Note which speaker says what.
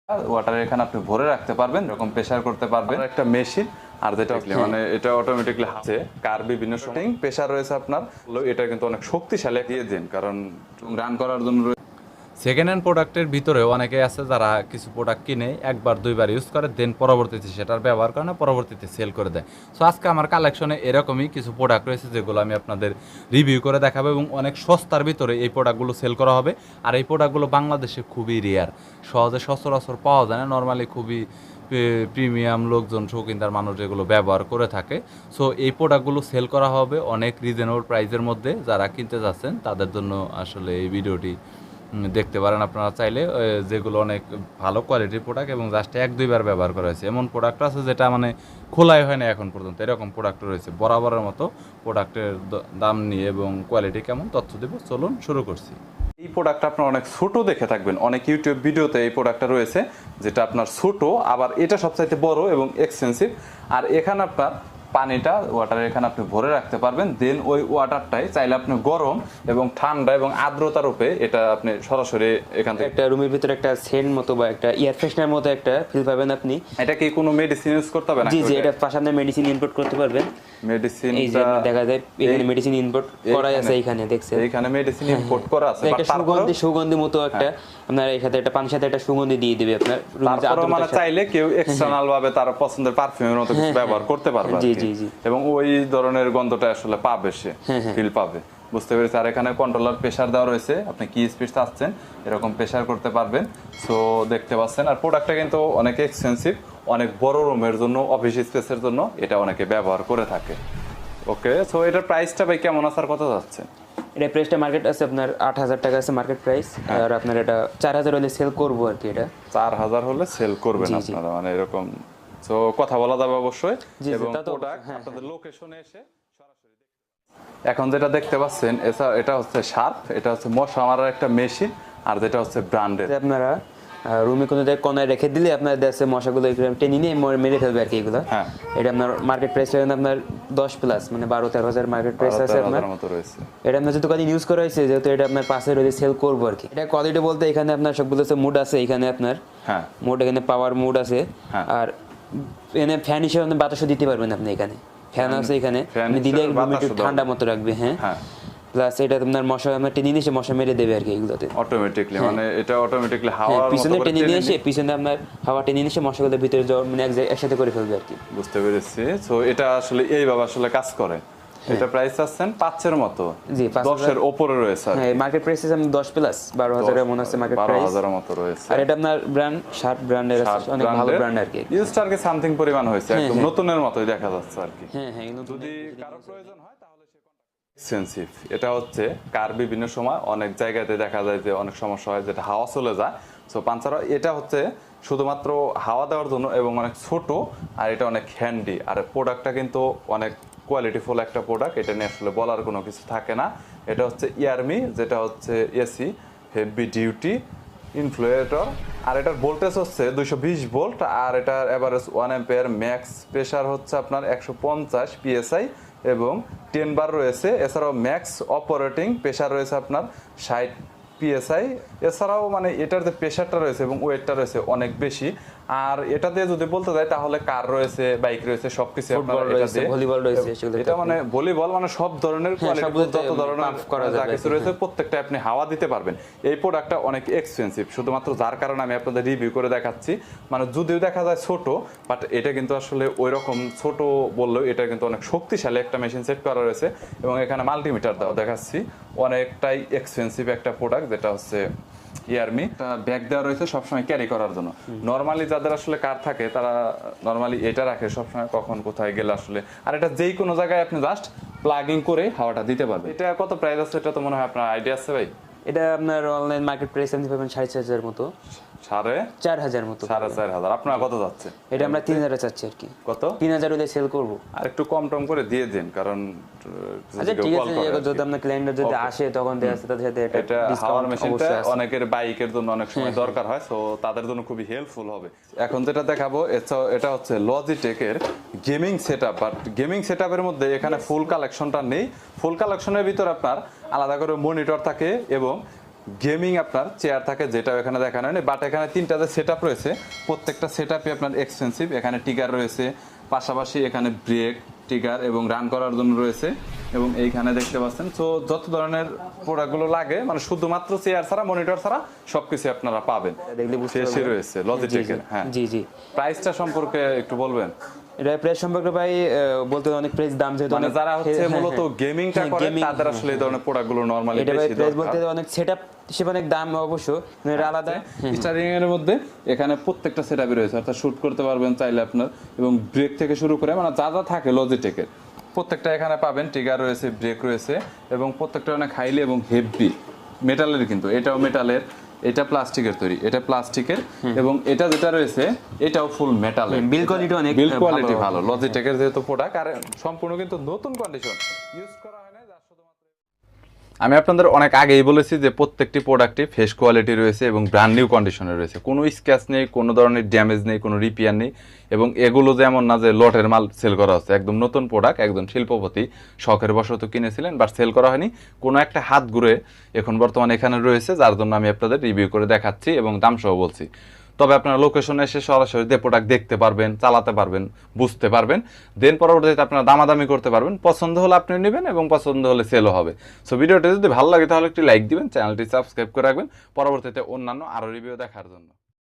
Speaker 1: Water এখানে আপনি ভরে রাখতে পারবেন, এরকম প্রেসার করতে পারবেন। একটা মেশিন আর যেটা মানে এটা অটোমেটিকলি আছে কার বিভিন্ন সেটিং প্রেসার রয়েছে আপনার। এটা কিন্তু অনেক শক্তিশালী দিয়ে দিন, কারণ রান করার জন্য।
Speaker 2: সেকেন্ড হ্যান্ড প্রোডাক্টের ভিতরেও অনেকে আছে যারা কিছু প্রোডাক্ট কিনে একবার দুইবার ইউজ করে দেন পরবর্তীতে সেটার ব্যবহার করে না, পরবর্তীতে সেল করে দেয়। সো আজকে আমার কালেকশনে এরকমই কিছু প্রোডাক্ট রয়েছে যেগুলো আমি আপনাদের রিভিউ করে দেখাবো এবং অনেক সস্তার ভিতরে এই প্রোডাক্টগুলো সেল করা হবে। আর এই প্রোডাক্টগুলো বাংলাদেশে খুবই রেয়ার, সহজে সচরাচর পাওয়া যায় না, নর্মালি খুবই প্রিমিয়াম লোকজন শৌখিনদার মানুষ যেগুলো ব্যবহার করে থাকে। সো এই প্রোডাক্টগুলো সেল করা হবে অনেক রিজনেবল প্রাইসের মধ্যে। যারা কিনতে যাচ্ছেন তাদের জন্য আসলে এই ভিডিওটি দেখতে পারেন আপনারা চাইলে, যেগুলো অনেক ভালো কোয়ালিটির প্রোডাক্ট এবং জাস্ট এক দুইবার ব্যবহার করা হয়েছে। এমন প্রোডাক্ট আছে যেটা মানে খোলাই হয় না এখন পর্যন্ত, এরকম প্রোডাক্ট রয়েছে। বরাবরের মতো প্রোডাক্টের দাম নিয়ে এবং কোয়ালিটি কেমন তথ্য দেব, চলুন শুরু করছি।
Speaker 1: এই প্রোডাক্টটা আপনার অনেক ছোট দেখে থাকবেন অনেক ইউটিউব ভিডিওতে, এই প্রোডাক্টটা রয়েছে যেটা আপনার ছোট, আবার এটা সবচাইতে বড় এবং এক্সপেন্সিভ। আর এখানে আপনার পানিটা ওয়াটার এখানে আপনি ভরে রাখতে পারবেন, দেন ওই ওয়াটারটাই চাইলে আপনি গরম এবং ঠান্ডা এবং আর্দ্রতার উপরে এটা আপনি সরাসরি এখান থেকে
Speaker 3: একটা রুমের ভিতরে একটা সেন্ট মতো বা একটা এয়ার ফ্রেশনার মতো একটা ফিল পাবেন আপনি।
Speaker 1: এটা কি কোনো মেডিসিন ইউজ করতে হবে না?
Speaker 3: জি জি, এটা পাশাপাশি মেডিসিন ইনপুট করতে পারবেন।
Speaker 1: মেডিসিন
Speaker 3: এই যে দেখা যায় এখানে মেডিসিন ইনপুট করা আছে, এখানে দেখছেন
Speaker 1: এখানে মেডিসিন ইনপুট করা আছে।
Speaker 3: একটা সুগন্ধি মতো একটা আপনার এই সাথে একটা পানির সাথে একটা সুগন্ধি দিয়ে দিবে আপনার রুমে।
Speaker 1: তারপরে মানে চাইলে কেউ এক্সটার্নাল ভাবে তার পছন্দের পারফিউমের মতো কিছু ব্যবহার করতে পারবে।
Speaker 3: জি জি জি,
Speaker 1: এবং ওই ধরনের গন্ধটা আসলে পাবে, সে ফিল পাবে, বুঝতে পেরেছি। আর এখানে কন্ট্রোলার প্রেসার দেওয়া রয়েছে, আপনি কি স্পিড চাচ্ছেন এরকম প্রেসার করতে পারবেন। সো দেখতে পাচ্ছেন। আর প্রোডাক্টটা কিন্তু অনেক এক্সপেন্সিভ, অনেক বড় রুমের জন্য, অফিস স্পেসের জন্য এটা অনেকে ব্যবহার করে থাকে। ওকে, সো এটার প্রাইসটা ভাই কেমন আছে আর কত যাচ্ছে?
Speaker 3: এটা প্রাইসটা মার্কেট আছে আপনার 8,000 টাকা আছে মার্কেট প্রাইস। আর আপনার এটা 4,000 হলে সেল করব আর কি। এটা
Speaker 1: 4,000 হলে সেল করবেন আপনারা, মানে এরকম। সো কথা বলা যাবে অবশ্যই। এবং প্রোডাক্ট আপনাদের লোকেশনে এসে সরাসরি এখন যেটা দেখতে পাচ্ছেন এটা হচ্ছে শার্প, এটা হচ্ছে মশা মারার একটা মেশিন, আর যেটা হচ্ছে ব্র্যান্ডের।
Speaker 3: আপনারা রুমে কোনো জায়গায় কোনায় রেখে দিলে আপনার দেশে মশাগুলো টেনে নিয়ে মেরে ফেলবে আর কি এগুলো। এটা আপনার মার্কেট প্রাইস আপনার 10 প্লাস, মানে 12-13,000 মার্কেট প্রাইস আছে আপনার মতো রয়েছে। এটা আপনার যেহেতু কদিন ইউজ করা হয়েছে, যেহেতু এটা আপনার পাশে রয়েছে সেল করবো আর কি। এটা কোয়ালিটি বলতে এখানে আপনার সবগুলো মুড আছে, এখানে আপনার মুড, এখানে পাওয়ার মুড আছে। আর এখানে ফ্যান হিসেবে আপনি বাতাসও দিতে পারবেন। আপনি এখানে ফ্যান আছে, এখানে দিলে ঠান্ডা মতো রাখবে। হ্যাঁ, প্লাস এটা আপনার মশা টেনে নিয়ে এসে মশা মেরে দেবে আর কি এগুলোতে
Speaker 1: অটোমেটিকলি। মানে এটা অটোমেটিকলি হাওয়া
Speaker 3: পিছনে টেনে নিয়ে এসে, পিছনে আপনার হাওয়া টেনে নিয়ে এসে মশাগুলোর ভিতরে মানে একসাথে করে ফেলবে আর কি।
Speaker 1: বুঝতে পেরেছি। সো এটা আসলে এইভাবে আসলে কাজ করে। এটা প্রাইস আছেন 5 এর মতো।
Speaker 3: জি,
Speaker 1: 10 এর উপরে রয়েছে।
Speaker 3: হ্যাঁ, মার্কেট প্রাইস আছে 10 প্লাস 12,000 এর মনে আছে মার্কেট প্রাইস।
Speaker 1: 12,000 এর মতো রয়েছে।
Speaker 3: আর এটা আপনার ব্র্যান্ড শার্প ব্র্যান্ডের আছে, অনেক ভালো ব্র্যান্ড আর কি।
Speaker 1: ইউজটার কে সামথিং পরিমাণ হয়েছে, একদম নতুনের মতোই দেখা যাচ্ছে আর কি।
Speaker 3: হ্যাঁ হ্যাঁ,
Speaker 1: যদি কারো প্রয়োজন হয় তাহলে সে এক্সপেন্সিভ। এটা হচ্ছে কার বিভিন্ন সময় অনেক জায়গাতে দেখা যায় যে অনেক সমস্যা হয়, যেটা হাওয়া চলে যায়। সো পাঞ্চার এটা হচ্ছে শুধুমাত্র হাওয়া দেওয়ার জন্য এবং অনেক ছোট, আর এটা অনেক হ্যান্ডি। আর প্রোডাক্টটা কিন্তু অনেক কোয়ালিটিফুল একটা প্রোডাক্ট, এটা নিয়ে আসলে বলার কোনো কিছু থাকে না। এটা হচ্ছে ইয়ারমি, যেটা হচ্ছে এসি হেভি ডিউটি ইনফ্লুয়েটর। আর এটার ভোল্টেজ হচ্ছে 220 ভোল্ট, আর এটার এভারেজ 1 অ্যাম্পিয়ার, ম্যাক্স প্রেসার হচ্ছে আপনার 150 পিএসআই এবং 10 বার রয়েছে। এছাড়াও ম্যাক্স অপারেটিং প্রেসার রয়েছে আপনার 60 পিএসআই। এছাড়াও মানে এটার যে প্রেসারটা রয়েছে এবং ওয়েটটা রয়েছে অনেক বেশি। আর এটা দিয়ে যদি বলতে যাই তাহলে কার রয়েছে, বাইক রয়েছে, সবকিছু আপনার এটা দিয়ে,
Speaker 3: ভলিবল রয়েছে।
Speaker 1: এটা মানে ভলিবল মানে সব ধরনের কোয়ালিটি, যত ধরনের যা কিছু রয়েছে প্রত্যেকটা আপনি হাওয়া দিতে পারবেন। এই প্রোডাক্টটা অনেক এক্সপেন্সিভ, শুধুমাত্র যার কারণে আমি আপনাদের রিভিউ করে দেখাচ্ছি। মানে যদিও দেখা যায় ছোট, বাট এটা কিন্তু আসলে ওই রকম ছোট বললেও এটা কিন্তু অনেক শক্তিশালী একটা মেশিন সেট করা রয়েছে। এবং এখানে মাল্টিমিটার দাও দেখাচ্ছি, অনেকটাই এক্সপেন্সিভ একটা প্রোডাক্ট, যেটা হচ্ছে ইয়ারমি। ব্যাগ দেওয়া রয়েছে সবসময় ক্যারি করার জন্য। নর্মালি যাদের আসলে কার থাকে তারা নর্মালি এটা রাখে সবসময়, কখন কোথায় গেলে আসলে। আর এটা যেই কোনো জায়গায় আপনি জাস্ট প্লাগিং করে হাওয়াটা দিতে পারবেন। এটা কত প্রাইস আছে এটা তো মনে হয় আপনার আইডিয়া আছে ভাই?
Speaker 3: এটা আপনার অনলাইন মার্কেট প্রাইস আপনি পাবেন 4,500 মতো।
Speaker 1: 4,500
Speaker 3: মতো।
Speaker 1: 4,500 আপনার কত যাচ্ছে?
Speaker 3: এটা আমরা 3,000 চাচ্ছি আর কি।
Speaker 1: কত?
Speaker 3: 3,000 হলে সেল করব।
Speaker 1: আর একটু কম টম করে দিয়ে দিন, কারণ
Speaker 3: আচ্ছা ঠিক আছে, যদি আপনার ক্লায়েন্ট যদি আসে তখন দেখা যাচ্ছে তাদের সাথে
Speaker 1: এটা হাওয়ার মেশিনটা অনেকের বাইকের জন্য অনেক সময় দরকার হয়, সো তাদের জন্য খুবই হেল্পফুল হবে। এখন যেটা দেখাবো এটা হচ্ছে লজিটেকের গেমিং সেটআপ। বাট গেমিং সেটআপের মধ্যে এখানে ফুল কালেকশনটা নেই। ফুল কালেকশনের ভিতর আপনার আলাদা করে মনিটর থাকে এবং গেমিং আপনার চেয়ার থাকে, যেটা এখানে দেখানো হয়নি, বাট এখানে 3টা যে সেটআপ রয়েছে প্রত্যেকটা সেটআপই আপনার এক্সপেন্সিভ। এখানে টিগার রয়েছে, পাশাপাশি এখানে ব্রেক টিগার এবং রান করার জন্য রয়েছে, এবং এইখানে দেখতে পাচ্ছেন। তো যত ধরনের প্রোডাক্টগুলো লাগে মানে শুধুমাত্র চেয়ার ছাড়া মনিটর ছাড়া সবকিছু আপনারা পাবেন,
Speaker 3: দেখলে বুঝতে
Speaker 1: শেষই
Speaker 3: পারবেন।
Speaker 1: রয়েছে লজিটেকের। হ্যাঁ,
Speaker 3: জি জি।
Speaker 1: প্রাইসটা সম্পর্কে একটু বলবেন।
Speaker 3: এটা প্রাইস সম্পর্কে ভাই বলতে অনেক প্রাইস দাম যেহেতু
Speaker 1: মানে
Speaker 3: অনেক
Speaker 1: যারা হচ্ছে
Speaker 3: হ্যাঁ,
Speaker 1: মূলত
Speaker 3: হ্যাঁ।
Speaker 1: গেমিংটা
Speaker 3: হ্যাঁ,
Speaker 1: করে
Speaker 3: gaming,
Speaker 1: তাদের আসলে এই ধরনের প্রোডাক্টগুলো নরমালি
Speaker 3: এটা ভাই
Speaker 1: বেশি
Speaker 3: প্রাইস
Speaker 1: দরকার।
Speaker 3: বলতে অনেক সেটআপ হিসেবে অনেক দাম অবশ্য, মানে এটা আলাদা।
Speaker 1: স্টারিং এর মধ্যে এখানে প্রত্যেকটা সেটআপই রয়েছে, অর্থাৎ শুট করতে পারবেন চাইলে আপনার, এবং ব্রেক থেকে শুরু করে মানে যা যা থাকে লজিটেকের প্রত্যেকটা এখানে পাবেন। ট্রিগার রয়েছে, ব্রেক রয়েছে, এবং প্রত্যেকটা অনেক হাইলি এবং হেভি মেটালের, কিন্তু এটাও মেটালের, এটা প্লাস্টিকের তৈরি, এটা প্লাস্টিকের, এবং এটা যেটা রয়েছে এটাও ফুল মেটালের।
Speaker 3: বিল কোয়ালিটি অনেক
Speaker 1: বিল কোয়ালিটি ভালো লজিটেকের যেহেতু প্রোডাক্ট, আর সম্পূর্ণ কিন্তু নতুন কন্ডিশন ইউজ করা হয় না, যার শুধুমাত্র আমি আপনাদের অনেক আগেই বলেছি যে প্রত্যেকটি প্রোডাক্টই ফ্রেশ কোয়ালিটি রয়েছে এবং ব্র্যান্ড নিউ কন্ডিশনে রয়েছে, কোনো স্ক্র্যাচ নেই, কোনো ধরনের ড্যামেজ নেই, কোনো রিপেয়ার নেই, এবং এগুলো যেমন না যে লটের মাল সেল করা হচ্ছে, একদম নতুন প্রোডাক্ট, একদম শিল্পপতি শখের বশত কিনেছিলেন বাট সেল করা হয়নি, কোনো একটা হাত ঘুরে এখন বর্তমানে এখানে রয়েছে, যার জন্য আমি আপনাদের রিভিউ করে দেখাচ্ছি এবং দাম সহ বলছি। তবে আপনারা লোকেশনে এসে সরাসরি যে প্রোডাক্ট দেখতে পারবেন, চালাতে পারবেন, বুঝতে পারবেন, দেন পরবর্তীতে আপনারা দামাদামি করতে পারবেন, পছন্দ হলে আপনি নেবেন এবং পছন্দ হলে সেলও হবে। সো ভিডিওটি যদি ভালো লাগে তাহলে একটি লাইক দিবেন, চ্যানেলটি সাবস্ক্রাইব করে রাখবেন পরবর্তীতে অন্যান্য আরও রিভিউ দেখার জন্য।